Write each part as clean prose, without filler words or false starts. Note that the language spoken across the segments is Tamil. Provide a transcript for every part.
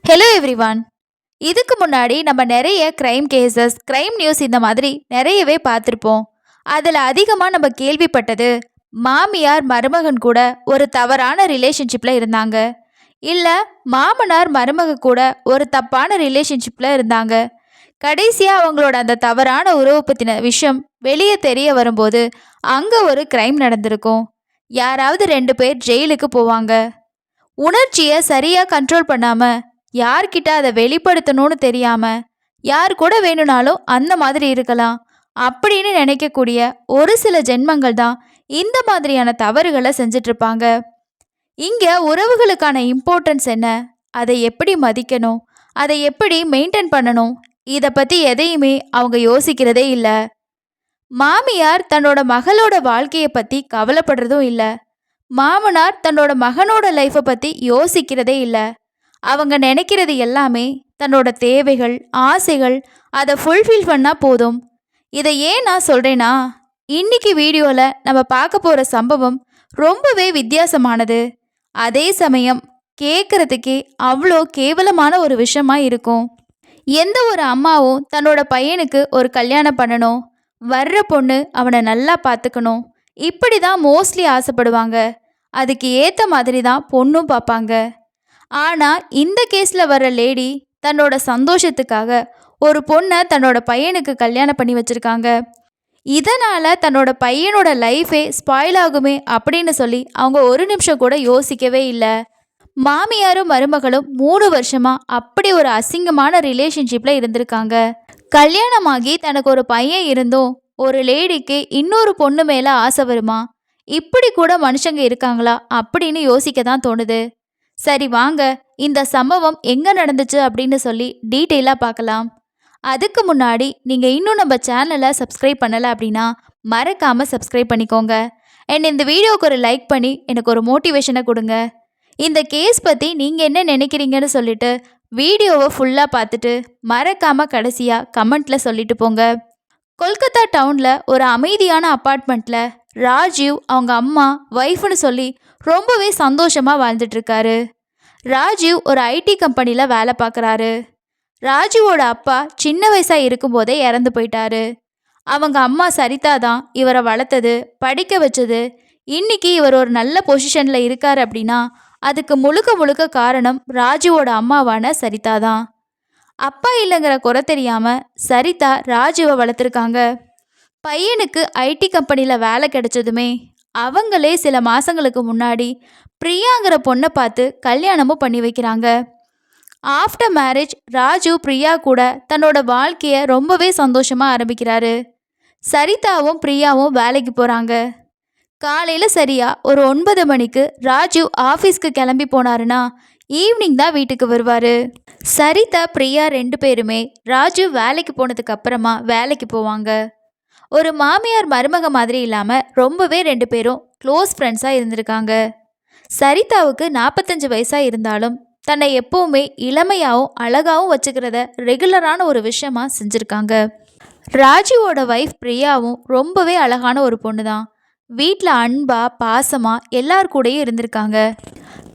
Hello everyone. இதுக்கு முன்னாடி நம்ம நிறைய கிரைம் கேசஸ், கிரைம் நியூஸ் இந்த மாதிரி நிறையவே பார்த்துருப்போம். அதில் அதிகமாக நம்ம கேள்விப்பட்டது மாமியார் மருமகன் கூட ஒரு தவறான ரிலேஷன்ஷிப்பில் இருந்தாங்க, இல்லை மாமனார் மருமக கூட ஒரு தப்பான ரிலேஷன்ஷிப்பில் இருந்தாங்க. கடைசியாக அவங்களோட அந்த தவறான உறவு பற்றின விஷயம் வெளியே தெரிய வரும்போது அங்கே ஒரு கிரைம் நடந்திருக்கும். யாராவது ரெண்டு பேர் ஜெயிலுக்கு போவாங்க. உணர்ச்சியை சரியாக கண்ட்ரோல் பண்ணாமல் யார்கிட்ட அதை வெளிப்படுத்தணும்னு தெரியாம யார் கூட வேணும்னாலும் அந்த மாதிரி இருக்கலாம் அப்படின்னு நினைக்கக்கூடிய ஒரு சில ஜென்மங்கள் தான் இந்த மாதிரியான தவறுகளை செஞ்சுட்டு இருப்பாங்க. இங்க உறவுகளுக்கான இம்பார்ட்டன்ஸ் என்ன, அதை எப்படி மதிக்கணும், அதை எப்படி மெயின்டைன் பண்ணணும், இதை பத்தி எதையுமே அவங்க யோசிக்கிறதே இல்லை. மாமியார் தன்னோட மகளோட வாழ்க்கையை பத்தி கவலைப்படுறதும் இல்லை. மாமனார் தன்னோட மகனோட லைஃப்பை பத்தி யோசிக்கிறதே இல்லை. அவங்க நினைக்கிறது எல்லாமே தன்னோட தேவைகள், ஆசைகள், அதை ஃபுல்ஃபில் பண்ணால் போதும். இதை ஏன் நான் சொல்கிறேன்னா, இன்னைக்கு வீடியோவில் நம்ம பார்க்க போகிற சம்பவம் ரொம்பவே வித்தியாசமானது. அதே சமயம் கேட்குறதுக்கே அவ்வளோ கேவலமான ஒரு விஷயமா இருக்கும். எந்த ஒரு அம்மாவும் தன்னோட பையனுக்கு ஒரு கல்யாணம் பண்ணணும், வர்ற பொண்ணு அவனை நல்லா பார்த்துக்கணும், இப்படி தான் மோஸ்ட்லி ஆசைப்படுவாங்க. அதுக்கு ஏற்ற மாதிரி தான் பொண்ணும் பார்ப்பாங்க. ஆனால் இந்த கேஸில் வர்ற லேடி தன்னோட சந்தோஷத்துக்காக ஒரு பொண்ணை தன்னோட பையனுக்கு கல்யாணம் பண்ணி வச்சுருக்காங்க. இதனால் தன்னோட பையனோட லைஃபே ஸ்பாயில் ஆகுமே அப்படின்னு சொல்லி அவங்க ஒரு நிமிஷம் கூட யோசிக்கவே இல்லை. மாமியாரும் மருமகளும் 3 வருஷமாக அப்படி ஒரு அசிங்கமான ரிலேஷன்ஷிப்பில் இருந்திருக்காங்க. கல்யாணமாகி தனக்கு ஒரு பையன் இருந்தும் ஒரு லேடிக்கு இன்னொரு பொண்ணு மேலே ஆசை வருமா? இப்படி கூட மனுஷங்க இருக்காங்களா அப்படின்னு யோசிக்க தான் தோணுது. சரி வாங்க, இந்த சம்பவம் எங்கே நடந்துச்சு அப்படின்னு சொல்லி டீட்டெயிலாக பார்க்கலாம். அதுக்கு முன்னாடி நீங்கள் இன்னும் நம்ம சேனலை சப்ஸ்கிரைப் பண்ணலை அப்படின்னா மறக்காமல் சப்ஸ்கிரைப் பண்ணிக்கோங்க. இந்த வீடியோவுக்கு ஒரு லைக் பண்ணி எனக்கு ஒரு மோட்டிவேஷனை கொடுங்க. இந்த கேஸ் பற்றி நீங்கள் என்ன நினைக்கிறீங்கன்னு சொல்லிட்டு வீடியோவை ஃபுல்லாக பார்த்துட்டு மறக்காமல் கடைசியாக கமெண்ட்டில் சொல்லிட்டு போங்க. கொல்கத்தா டவுனில் ஒரு அமைதியான அப்பார்ட்மெண்ட்டில் ராஜீவ் அவங்க அம்மா ஒய்ஃப்னு சொல்லி ரொம்பவே சந்தோஷமாக வாழ்ந்துட்டுருக்காரு. ராஜீவ் ஒரு ஐடி கம்பெனியில் வேலை பார்க்குறாரு. ராஜீவோட அப்பா சின்ன வயசாக இருக்கும்போதே இறந்து போயிட்டாரு. அவங்க அம்மா சரிதா தான் இவரை வளர்த்தது, படிக்க வச்சது. இன்னைக்கு இவர் ஒரு நல்ல பொசிஷனில் இருக்கார் அப்படின்னா அதுக்கு முழுக்க முழுக்க காரணம் ராஜுவோட அம்மாவான சரிதா தான். அப்பா இல்லைங்கிற குறை தெரியாமல் சரிதா ராஜுவை வளர்த்துருக்காங்க. பையனுக்கு ஐடி கம்பெனியில் வேலை கிடைச்சதுமே அவங்களே சில மாதங்களுக்கு முன்னாடி பிரியாங்கிற பொண்ணை பார்த்து கல்யாணமும் பண்ணி வைக்கிறாங்க. ஆஃப்டர் மேரேஜ் ராஜு பிரியா கூட தன்னோட வாழ்க்கையை ரொம்பவே சந்தோஷமாக ஆரம்பிக்கிறாரு. சரிதாவும் பிரியாவும் வேலைக்கு போகிறாங்க. காலையில் சரியாக ஒரு 9 மணிக்கு ராஜு ஆஃபீஸ்க்கு கிளம்பி போனாருன்னா ஈவினிங் தான் வீட்டுக்கு வருவார். சரிதா பிரியா 2 பேருமே ராஜு வேலைக்கு போனதுக்கு அப்புறமா வேலைக்கு போவாங்க. ஒரு மாமியார் மருமக மாதிரி இல்லாமல் ரொம்பவே 2 பேரும் க்ளோஸ் ஃப்ரெண்ட்ஸாக இருந்திருக்காங்க. சரிதாவுக்கு 45 வயசாக இருந்தாலும் தன்னை எப்போவுமே இளமையாகவும் அழகாகவும் வச்சுக்கிறத ரெகுலரான ஒரு விஷயமா செஞ்சுருக்காங்க. ராஜுவோட ஒய்ஃப் பிரியாவும் ரொம்பவே அழகான ஒரு பொண்ணு தான். வீட்டில் அன்பா பாசமாக எல்லார் கூடயும் இருந்திருக்காங்க.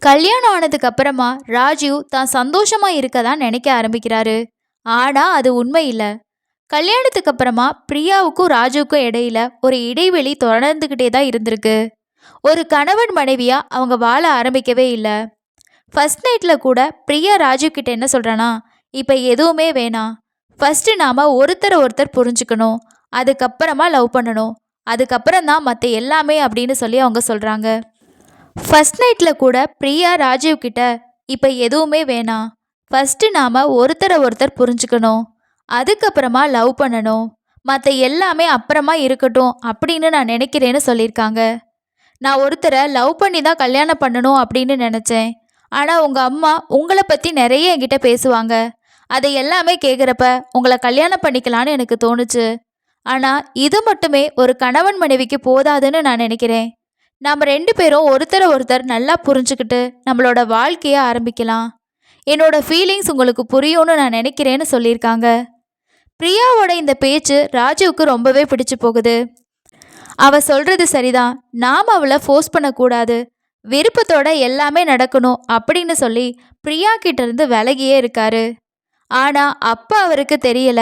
கல்யாணம் ஆனதுக்கு அப்புறமா ராஜீவ் தான் சந்தோஷமாக இருக்க தான் நினைக்க ஆரம்பிக்கிறாரு. ஆனால் அது உண்மை இல்லை. கல்யாணத்துக்கு அப்புறமா பிரியாவுக்கும் ராஜுவுக்கும் இடையில ஒரு இடைவெளி தொடர்ந்துக்கிட்டே தான் இருந்திருக்கு. ஒரு கணவன் மனைவியா அவங்க வாழ ஆரம்பிக்கவே இல்லை. ஃபர்ஸ்ட் நைட்டில் கூட பிரியா ராஜு கிட்ட என்ன சொல்கிறானா, இப்போ எதுவுமே வேணாம், ஃபஸ்ட்டு நாம் ஒருத்தர் புரிஞ்சுக்கணும், அதுக்கப்புறமா லவ் பண்ணணும், அதுக்கப்புறம் தான் மற்ற எல்லாமே அப்படின்னு சொல்லி அவங்க சொல்கிறாங்க. ஃபர்ஸ்ட் நைட்டில் கூட பிரியா ராஜீவ் கிட்ட இப்போ எதுவுமே வேணாம், ஃபஸ்ட்டு நாம் ஒருத்தர் புரிஞ்சுக்கணும், அதுக்கப்புறமா லவ் பண்ணணும், மற்ற எல்லாமே அப்புறமா இருக்கட்டும் அப்படின்னு நான் நினைக்கிறேன்னு சொல்லியிருக்காங்க. நான் ஒருத்தரை லவ் பண்ணி தான் கல்யாணம் பண்ணணும் அப்படின்னு நினச்சேன். ஆனால் உங்கள் அம்மா உங்களை பற்றி நிறைய என்கிட்ட பேசுவாங்க. அதை எல்லாமே கேட்குறப்ப உங்களை கல்யாணம் பண்ணிக்கலான்னு எனக்கு தோணுச்சு. ஆனால் இது மட்டுமே ஒரு கணவன் மனைவிக்கு போதாதுன்னு நான் நினைக்கிறேன். நாம் 2 பேரும் ஒருத்தர் நல்லா புரிஞ்சுக்கிட்டு நம்மளோட வாழ்க்கையை ஆரம்பிக்கலாம். என்னோட ஃபீலிங்ஸ் உங்களுக்கு புரியும்னு நான் நினைக்கிறேன்னு சொல்லியிருக்காங்க. பிரியாவோட இந்த பேச்சு ராஜுவுக்கு ரொம்பவே பிடிச்சு போகுது. அவள் சொல்கிறது சரிதான், நாம் அவளை ஃபோர்ஸ் பண்ணக்கூடாது, விருப்பத்தோட எல்லாமே நடக்கணும் அப்படின்னு சொல்லி பிரியா கிட்ட இருந்து விலகியே இருக்காரு. ஆனா அப்ப அவருக்கு தெரியல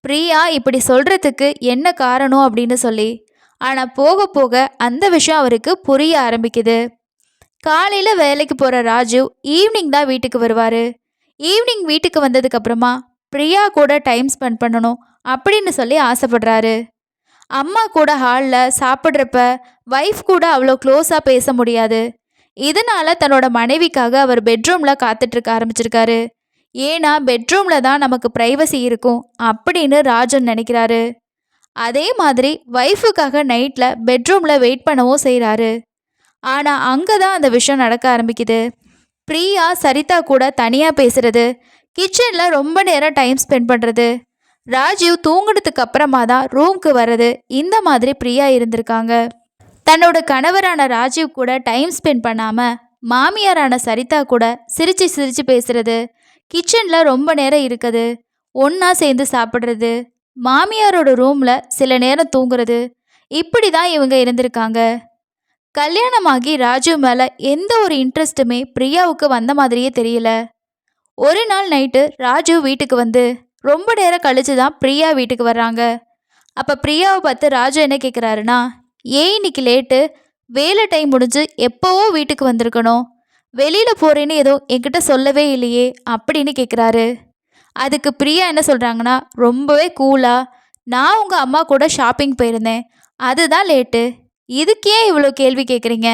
பிரியா இப்படி சொல்றதுக்கு என்ன காரணம் அப்படின்னு சொல்லி. ஆனா போக போக அந்த விஷயம் அவருக்கு புரிய ஆரம்பிக்குது. காலையில வேலைக்கு போற ராஜு ஈவினிங் தான் வீட்டுக்கு வருவாரு. ஈவினிங் வீட்டுக்கு வந்ததுக்கு அப்புறமா பிரியா கூட டைம் ஸ்பெண்ட் பண்ணணும் அப்படின்னு சொல்லி ஆசைப்படுறாரு. அம்மா கூட ஹாலில் சாப்பிட்றப்ப வைஃப் கூட அவ்வளோ க்ளோஸாக பேச முடியாது. இதனால தன்னோட மனைவிக்காக அவர் பெட்ரூமில் காத்துட்ருக்க ஆரம்பிச்சிருக்காரு. ஏன்னா பெட்ரூமில் தான் நமக்கு ப்ரைவசி இருக்கும் அப்படின்னு ராஜன் நினைக்கிறாரு. அதே மாதிரி வைஃபுக்காக நைட்டில் பெட்ரூமில் வெயிட் பண்ணவும் செய்கிறாரு. ஆனால் அங்கே தான் அந்த விஷயம் நடக்க ஆரம்பிக்குது. பிரியா சரிதா கூட தனியாக பேசுறது, கிச்சனில் ரொம்ப நேரம் டைம் ஸ்பெண்ட் பண்ணுறது, ராஜீவ் தூங்குனதுக்கு அப்புறமா தான் ரூம்க்கு வர்றது, இந்த மாதிரி பிரியா இருந்திருக்காங்க. தன்னோட கணவரான ராஜீவ் கூட டைம் ஸ்பெண்ட் பண்ணாமல் மாமியாரான சரிதா கூட சிரித்து சிரித்து பேசுறது, கிச்சனில் ரொம்ப நேரம் இருக்குது, ஒன்றா சேர்ந்து சாப்பிட்றது, மாமியாரோட ரூமில் சில நேரம் தூங்குறது, இப்படி தான் இவங்க இருந்திருக்காங்க. கல்யாணமாகி ராஜீவ் மேலே எந்த ஒரு இன்ட்ரெஸ்ட்டுமே பிரியாவுக்கு வந்த மாதிரியே தெரியல. ஒரு நாள் நைட்டு ராஜீவ் வீட்டுக்கு வந்து ரொம்ப நேரம் கழிச்சு தான் பிரியா வீட்டுக்கு வர்றாங்க. அப்போ பிரியாவை பார்த்து ராஜு என்ன கேட்குறாருன்னா, ஏன் இன்னைக்கு லேட்டு, வேலை டைம் முடிஞ்சு எப்போவோ வீட்டுக்கு வந்திருக்கணும், வெளியில் போகிறேன்னு ஏதோ என்கிட்ட சொல்லவே இல்லையே அப்படின்னு கேட்குறாரு. அதுக்கு பிரியா என்ன சொல்கிறாங்கன்னா, ரொம்பவே கூலாக, நான் உங்கள் அம்மா கூட ஷாப்பிங் போயிருந்தேன், அதுதான் லேட்டு, இதுக்கு ஏன் இவ்வளோ கேள்வி கேட்குறீங்க?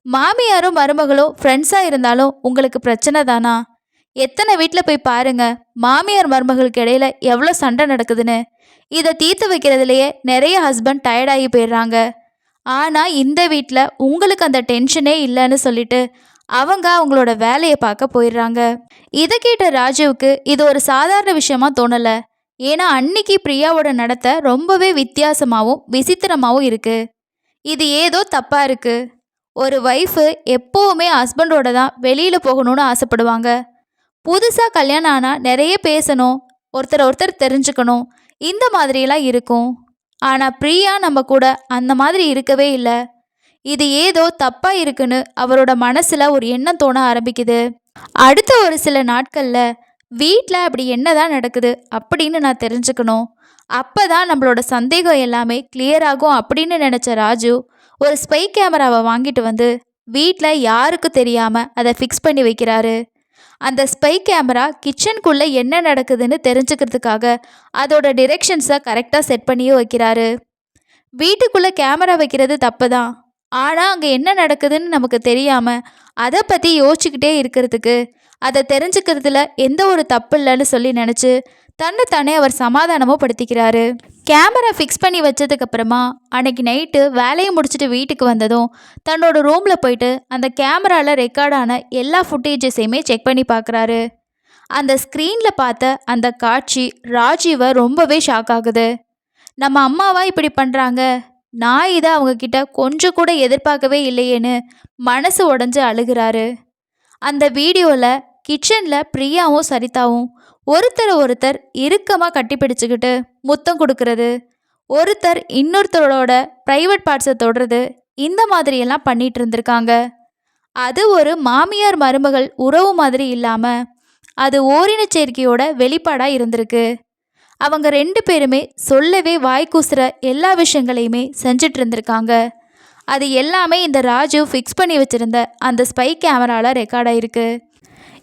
மாமியாரும் மருமகளும் ஃப்ரெண்ட்ஸாக இருந்தாலும் உங்களுக்கு பிரச்சனை தானா? எத்தனை வீட்டில் போய் பாருங்க, மாமியார் மருமகளுக்கு இடையில எவ்வளோ சண்டை நடக்குதுன்னு. இதை தீர்த்து வைக்கிறதுலையே நிறைய ஹஸ்பண்ட் டயர்டாகி போயிடுறாங்க. ஆனால் இந்த வீட்டில் உங்களுக்கு அந்த டென்ஷனே இல்லைன்னு சொல்லிட்டு அவங்க அவங்களோட வேலையை பார்க்க போயிடுறாங்க. இதை கேட்ட ராஜுவுக்கு இது ஒரு சாதாரண விஷயமா தோணலை. ஏன்னா அன்னைக்கு பிரியாவோட நடத்தை ரொம்பவே வித்தியாசமாகவும் விசித்திரமாகவும் இருக்குது. இது ஏதோ தப்பாக இருக்குது. ஒரு ஒய்ஃபு எப்போவுமே ஹஸ்பண்டோட தான் வெளியில் போகணும்னு ஆசைப்படுவாங்க. புதுசாக கல்யாணம் ஆனால் நிறைய பேசணும், ஒருத்தர் தெரிஞ்சுக்கணும், இந்த மாதிரியெல்லாம் இருக்கும். ஆனால் பிரியா நம்ம கூட அந்த மாதிரி இருக்கவே இல்லை. இது ஏதோ தப்பாக இருக்குன்னு அவரோட மனசில் ஒரு எண்ணம் தோண ஆரம்பிக்குது. அடுத்த ஒரு சில நாட்களில் வீட்டில் அப்படி என்ன தான் நடக்குது அப்படின்னு நான் தெரிஞ்சுக்கணும், அப்போ தான் நம்மளோட சந்தேகம் எல்லாமே கிளியர் ஆகும் அப்படின்னு நினச்ச ராஜு ஒரு ஸ்பை கேமராவை வாங்கிட்டு வந்து வீட்டில் யாருக்கும் தெரியாமல் அதை ஃபிக்ஸ் பண்ணி வைக்கிறாரு. அந்த ஸ்பை கேமரா கிச்சனுக்குள்ளே என்ன நடக்குதுன்னு தெரிஞ்சுக்கிறதுக்காக அதோட டிரெக்ஷன்ஸை கரெக்டாக செட் பண்ணியும் வைக்கிறாரு. வீட்டுக்குள்ளே கேமரா வைக்கிறது தப்பு தான், ஆனால் அங்கே என்ன நடக்குதுன்னு நமக்கு தெரியாமல் அதை பற்றி யோசிச்சுக்கிட்டே இருக்கிறதுக்கு அதை தெரிஞ்சுக்கிறதுல எந்த ஒரு தப்பு இல்லைன்னு சொல்லி நினச்சி தன்னைத்தானே அவர் சமாதானமும் படுத்திக்கிறாரு. கேமரா ஃபிக்ஸ் பண்ணி வச்சதுக்கப்புறமா அன்னைக்கு நைட்டு வேலையை முடிச்சுட்டு வீட்டுக்கு வந்ததும் தன்னோட ரூமில் போயிட்டு அந்த கேமராவில் ரெக்கார்டான எல்லா ஃபுட்டேஜஸையுமே செக் பண்ணி பார்க்குறாரு. அந்த ஸ்க்ரீனில் பார்த்த அந்த காட்சி ராஜீவை ரொம்பவே ஷாக் ஆகுது. நம்ம அம்மாவா இப்படி பண்ணுறாங்க, நான் இதை அவங்கக்கிட்ட கொஞ்சம் கூட எதிர்பார்க்கவே இல்லையேன்னு மனசு உடஞ்சி அழுகிறாரு. அந்த வீடியோவில் கிச்சனில் பிரியாவும் சரிதாவும் ஒருத்தர் இறுக்கமாக கட்டிப்பிடிச்சுக்கிட்டு முத்தம் கொடுக்கறது, ஒருத்தர் இன்னொருத்தரோட ப்ரைவேட் பார்ட்ஸை தொடுறது, இந்த மாதிரியெல்லாம் பண்ணிகிட்டு இருந்திருக்காங்க. அது ஒரு மாமியார் மருமகள் உறவு மாதிரி இல்லாமல் அது ஓரின சேர்க்கையோட வெளிப்பாடாக இருந்திருக்கு. அவங்க 2 பேருமே சொல்லவே வாய்க்கூசுற எல்லா விஷயங்களையுமே செஞ்சிட்டு இருந்திருக்காங்க. அது எல்லாமே இந்த ராஜு ஃபிக்ஸ் பண்ணி வச்சுருந்த அந்த ஸ்பை கேமராவில் ரெக்கார்ட் ஆகிருக்கு.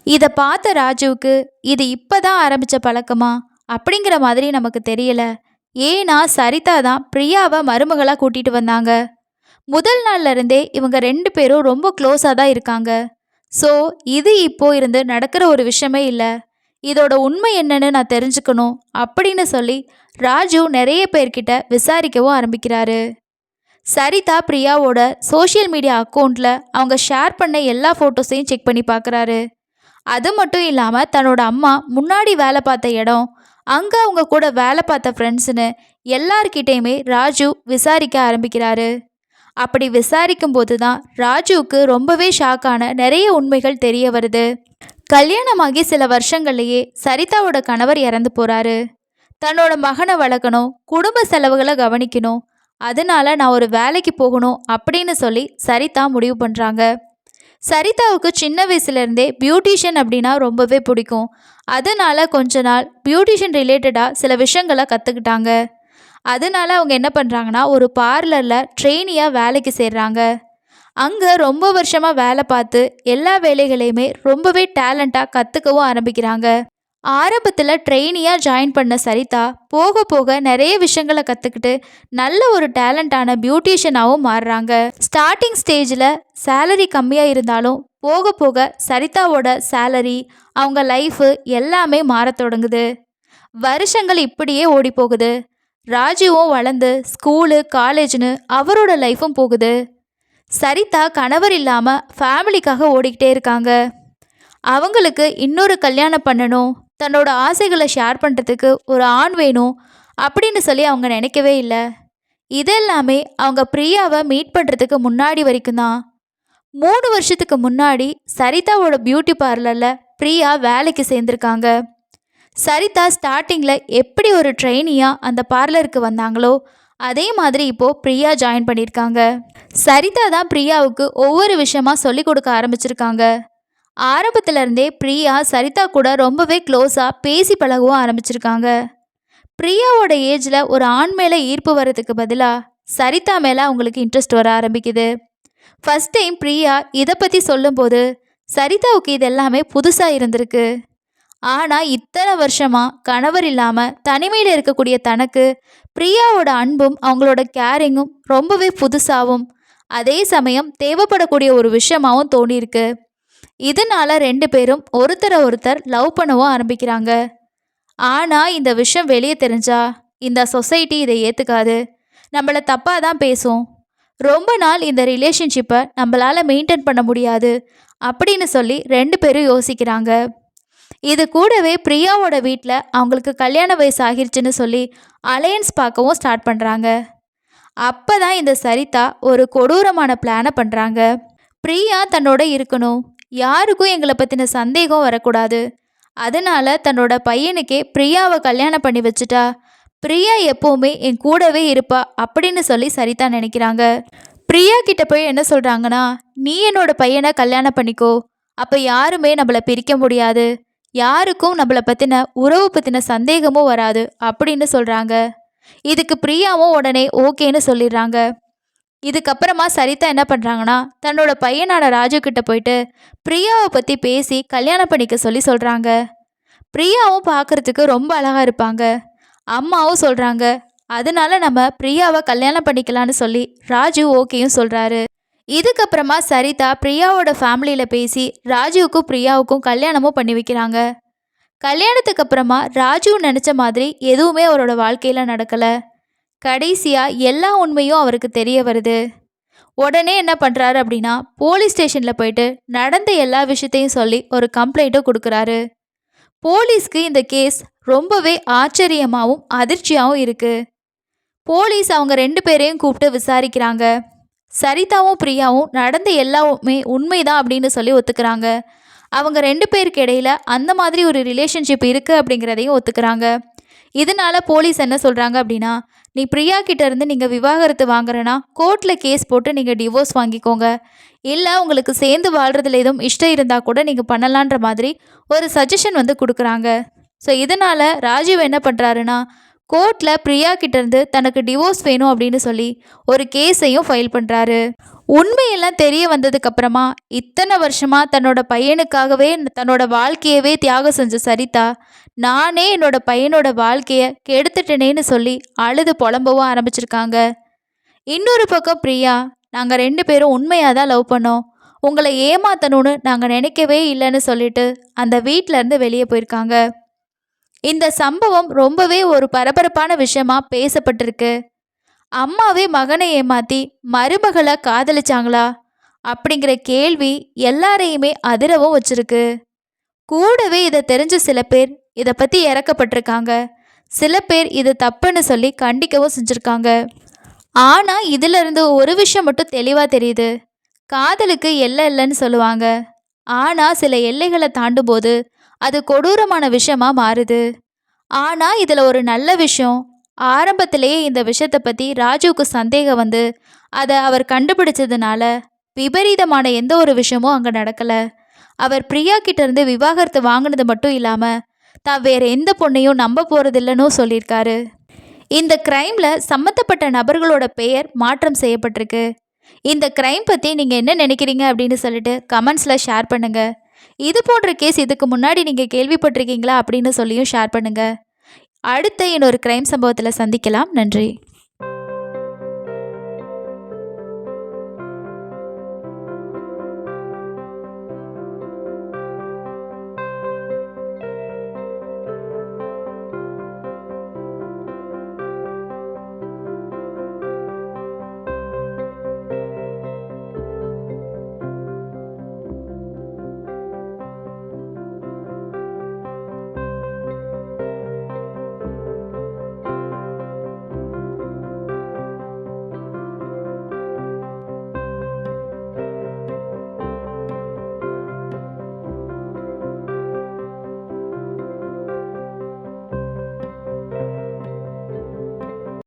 இதை பார்த்த ராஜுவுக்கு இது இப்போ தான் ஆரம்பித்த பழக்கமா அப்படிங்கிற மாதிரி நமக்கு தெரியல. ஏன்னா சரிதா தான் பிரியாவை மருமகளாக கூட்டிகிட்டு வந்தாங்க. முதல் நாள்லேருந்தே இவங்க 2 பேரும் ரொம்ப க்ளோஸாக தான் இருக்காங்க. ஸோ இது இப்போ இருந்து நடக்கிற ஒரு விஷயமே இல்லை, இதோட உண்மை என்னன்னு நான் தெரிஞ்சுக்கணும் அப்படின்னு சொல்லி ராஜு நிறைய பேர்கிட்ட விசாரிக்கவும் ஆரம்பிக்கிறாரு. சரிதா பிரியாவோட சோஷியல் மீடியா அக்கௌண்ட்டில் அவங்க ஷேர் பண்ண எல்லா ஃபோட்டோஸையும் செக் பண்ணி பார்க்குறாரு. அது மட்டும் இல்லாமல் தன்னோட அம்மா முன்னாடி வேலை பார்த்த இடம், அங்கே அவங்க கூட வேலை பார்த்த ஃப்ரெண்ட்ஸுன்னு எல்லார்கிட்டையுமே ராஜு விசாரிக்க ஆரம்பிக்கிறாரு. அப்படி விசாரிக்கும் போது தான் ராஜுவுக்கு ரொம்பவே ஷாக்கான நிறைய உண்மைகள் தெரிய வருது. கல்யாணமாகி சில வருஷங்கள்லேயே சரிதாவோட கணவர் இறந்து போகிறாரு. தன்னோட மகனை வளர்க்கணும், குடும்ப செலவுகளை கவனிக்கணும், அதனால நான் ஒரு வேலைக்கு போகணும் அப்படின்னு சொல்லி சரிதா முடிவு பண்ணுறாங்க. சரிதாவுக்கு சின்ன வயசுலேருந்தே பியூட்டிஷியன் அப்படின்னா ரொம்பவே பிடிக்கும். அதனால கொஞ்ச நாள் பியூட்டிஷியன் ரிலேட்டடாக சில விஷயங்களை கற்றுக்கிட்டாங்க. அதனால அவங்க என்ன பண்ணுறாங்கன்னா, ஒரு பார்லரில் ட்ரெயினியாக வேலைக்கு சேர்றாங்க. அங்கே ரொம்ப வருஷமாக வேலை பார்த்து எல்லா வேலைகளையுமே ரொம்பவே டேலண்ட்டாக கற்றுக்கவும் ஆரம்பிக்கிறாங்க. ஆரம்பத்தில் ட்ரெயினியாக ஜாயின் பண்ண சரிதா போக போக நிறைய விஷயங்களை கற்றுக்கிட்டு நல்ல ஒரு டேலண்டான பியூட்டிஷியனாகவும் மாறுறாங்க. ஸ்டார்டிங் ஸ்டேஜில் சேலரி கம்மியாக இருந்தாலும் போக போக சரிதாவோட சேலரி, அவங்க லைஃபு எல்லாமே மாறத் தொடங்குது. வருஷங்கள் இப்படியே ஓடி போகுது. ராஜுவும் வளர்ந்து ஸ்கூலு காலேஜ்னு அவரோட லைஃப்பும் போகுது. சரிதா கணவர் இல்லாமல் ஃபேமிலிக்காக ஓடிக்கிட்டே இருக்காங்க. அவங்களுக்கு இன்னொரு கல்யாணம் பண்ணணும், தன்னோட ஆசைகளை ஷேர் பண்ணுறதுக்கு ஒரு ஆண் வேணும் அப்படின்னு சொல்லி அவங்க நினைக்கவே இல்லை. இதெல்லாமே அவங்க பிரியாவை மீட் பண்ணுறதுக்கு முன்னாடி வரைக்கும் தான். 3 வருஷத்துக்கு முன்னாடி சரிதாவோட பியூட்டி பார்லரில் பிரியா வேலைக்கு சேர்ந்துருக்காங்க. சரிதா ஸ்டார்டிங்கில் எப்படி ஒரு ட்ரெயினியாக அந்த பார்லருக்கு வந்தாங்களோ அதே மாதிரி இப்போது பிரியா ஜாயின் பண்ணியிருக்காங்க. சரிதா தான் பிரியாவுக்கு ஒவ்வொரு விஷயமா சொல்லி கொடுக்க ஆரம்பிச்சிருக்காங்க. ஆரம்பத்திலருந்தே பிரியா சரிதா கூட ரொம்பவே க்ளோஸாக பேசி பழகவும் ஆரம்பிச்சிருக்காங்க. பிரியாவோட ஏஜில் ஒரு ஆண் மேலே ஈர்ப்பு வர்றதுக்கு பதிலாக சரிதா மேலே அவங்களுக்கு இன்ட்ரெஸ்ட் வர ஆரம்பிக்குது. ஃபஸ்ட் டைம் பிரியா இதை பற்றி சொல்லும்போது சரிதாவுக்கு இது எல்லாமே புதுசாக இருந்திருக்கு. ஆனால் இத்தனை வருஷமாக கணவர் இல்லாமல் தனிமையில் இருக்கக்கூடிய தனக்கு பிரியாவோட அன்பும் அவங்களோட கேரிங்கும் ரொம்பவே புதுசாகவும் அதே சமயம் தேவைப்படக்கூடிய ஒரு விஷயமாகவும் தோணியிருக்கு. இதனால 2 பேரும் ஒருத்தரை ஒருத்தர் லவ் பண்ணவும் ஆரம்பிக்கிறாங்க. ஆனால் இந்த விஷயம் வெளியே தெரிஞ்சா இந்த சொசைட்டி இதை ஏற்றுக்காது, நம்மளை தப்பாக தான் பேசும், ரொம்ப நாள் இந்த ரிலேஷன்ஷிப்பை நம்மளால் மெயின்டைன் பண்ண முடியாது அப்படின்னு சொல்லி 2 பேரும் யோசிக்கிறாங்க. இது கூடவே பிரியாவோட வீட்டில் அவங்களுக்கு கல்யாண வயசு ஆகிருச்சுன்னு சொல்லி அலையன்ஸ் பார்க்கவும் ஸ்டார்ட் பண்ணுறாங்க. அப்போ தான் இந்த சரிதா ஒரு கொடூரமான பிளானை பண்ணுறாங்க. பிரியா தன்னோட இருக்கணும், யாருக்கும் எங்களை பற்றின சந்தேகம் வரக்கூடாது, அதனால தன்னோட பையனுக்கே பிரியாவை கல்யாணம் பண்ணி வச்சுட்டா பிரியா எப்போவுமே என் கூடவே இருப்பா அப்படின்னு சொல்லி சரிதா நினைக்கிறாங்க. பிரியா கிட்ட போய் என்ன சொல்கிறாங்கன்னா, நீ என்னோட பையனை கல்யாணம் பண்ணிக்கோ, அப்போ யாருமே நம்மளை பிரிக்க முடியாது, யாருக்கும் நம்மளை பற்றின உறவு பற்றின சந்தேகமும் வராது அப்படின்னு சொல்கிறாங்க. இதுக்கு பிரியாவும் உடனே ஓகேன்னு சொல்லிடுறாங்க. இதுக்கப்புறமா சரிதா என்ன பண்ணுறாங்கன்னா, தன்னோட பையனான ராஜு கிட்ட போயிட்டு பிரியாவை பற்றி பேசி கல்யாணம் பண்ணிக்க சொல்லி சொல்கிறாங்க. பிரியாவும் பார்க்குறதுக்கு ரொம்ப அழகாக இருப்பாங்க. அம்மாவும் சொல்கிறாங்க. அதனால நம்ம பிரியாவை கல்யாணம் பண்ணிக்கலான்னு சொல்லி ராஜு ஓகேயும் சொல்கிறாரு. இதுக்கப்புறமா சரிதா பிரியாவோட ஃபேமிலியில் பேசி ராஜுவுக்கும் பிரியாவுக்கும் கல்யாணமும் பண்ணி வைக்கிறாங்க. கல்யாணத்துக்கு அப்புறமா ராஜு நினச்ச மாதிரி எதுவுமே அவரோட வாழ்க்கையில் நடக்கலை. கடைசியாக எல்லா உண்மையும் அவருக்கு தெரிய வருது. உடனே என்ன பண்ணுறாரு அப்படின்னா, போலீஸ் ஸ்டேஷனில் போயிட்டு நடந்த எல்லா விஷயத்தையும் சொல்லி ஒரு கம்ப்ளைண்ட்டும் கொடுக்குறாரு. போலீஸ்க்கு இந்த கேஸ் ரொம்பவே ஆச்சரியமாகவும் அதிர்ச்சியாகவும் இருக்குது. போலீஸ் அவங்க 2 பேரையும் கூப்பிட்டு விசாரிக்கிறாங்க. சரிதாவும் பிரியாவும் நடந்த எல்லாமே உண்மைதான் அப்படின்னு சொல்லி ஒத்துக்கிறாங்க. அவங்க 2 பேருக்கு இடையில அந்த மாதிரி ஒரு ரிலேஷன்ஷிப் இருக்குது அப்படிங்கிறதையும் ஒத்துக்கிறாங்க. இதனால போலீஸ் என்ன சொல்கிறாங்க அப்படின்னா, நீ பிரியா கிட்ட இருந்து நீங்கள் விவாகரத்து வாங்குறேன்னா கோர்ட்டில் கேஸ் போட்டு நீங்கள் டிவோர்ஸ் வாங்கிக்கோங்க, இல்லை உங்களுக்கு சேர்ந்து வாழ்கிறதுல எதுவும் இஷ்டம் இருந்தால் கூட நீங்கள் பண்ணலான்ற மாதிரி ஒரு சஜஷன் கொடுக்குறாங்க. ஸோ இதனால் ராஜீவ் என்ன பண்ணுறாருன்னா, கோர்ட்டில் பிரியா கிட்டேருந்து தனக்கு டிவோர்ஸ் வேணும் அப்படின்னு சொல்லி ஒரு கேஸையும் ஃபைல் பண்ணுறாரு. உண்மையெல்லாம் தெரிய வந்ததுக்கப்புறமா இத்தனை வருஷமாக தன்னோட பையனுக்காகவே தன்னோட வாழ்க்கையவே தியாகம் செஞ்ச சரிதா, நானே என்னோட பையனோட வாழ்க்கையை கெடுத்துட்டேனேன்னு சொல்லி அழுது புலம்பவும் ஆரம்பிச்சிருக்காங்க. இன்னொரு பக்கம் பிரியா, நாங்கள் 2 பேரும் உண்மையாக தான் லவ் பண்ணோம், உங்களை ஏமாத்தணும்னு நாங்கள் நினைக்கவே இல்லைன்னு சொல்லிட்டு அந்த வீட்டிலேருந்து வெளியே போயிருக்காங்க. இந்த சம்பவம் ரொம்பவே ஒரு பரபரப்பான விஷயமா பேசப்பட்டிருக்கு. அம்மாவே மகனை ஏமாற்றி மருமகளை காதலிச்சாங்களா அப்படிங்கிற கேள்வி எல்லாரையுமே அதிரவும் வச்சிருக்கு. கூடவே இதை தெரிஞ்ச சில பேர் இதை பற்றி இறக்கப்பட்டிருக்காங்க, சில பேர் இது தப்புன்னு சொல்லி கண்டிக்கவும் செஞ்சுருக்காங்க. ஆனால் இதிலிருந்து ஒரு விஷயம் மட்டும் தெளிவாக தெரியுது, காதலுக்கு எல்லை இல்லைன்னு சொல்லுவாங்க, ஆனால் சில எல்லைகளை தாண்டும் போது அது கொடூரமான விஷயமா மாறுது. ஆனால் இதில் ஒரு நல்ல விஷயம், ஆரம்பத்திலேயே இந்த விஷயத்தை பற்றி ராஜுவுக்கு சந்தேகம் அதை அவர் கண்டுபிடிச்சதுனால விபரீதமான எந்த ஒரு விஷயமும் அங்கே நடக்கலை. அவர் பிரியா கிட்ட இருந்து விவாகரத்து வாங்கினது மட்டும் இல்லாமல் தான் வேற எந்த பொண்ணையும் நம்ப போகிறதில்லன்னு சொல்லியிருக்காரு. இந்த கிரைமில் சம்மந்தப்பட்ட நபர்களோட பெயர் மாற்றம் செய்யப்பட்டிருக்கு. இந்த கிரைம் பற்றி நீங்கள் என்ன நினைக்கிறீங்க அப்படின்னு சொல்லிட்டு கமெண்ட்ஸில் ஷேர் பண்ணுங்கள். இது போன்ற கேஸ் இதுக்கு முன்னாடி நீங்கள் கேள்விப்பட்டிருக்கீங்களா அப்படின்னு சொல்லியும் ஷேர் பண்ணுங்கள். அடுத்த இன்னொரு கிரைம் சம்பவத்தில் சந்திக்கலாம். நன்றி.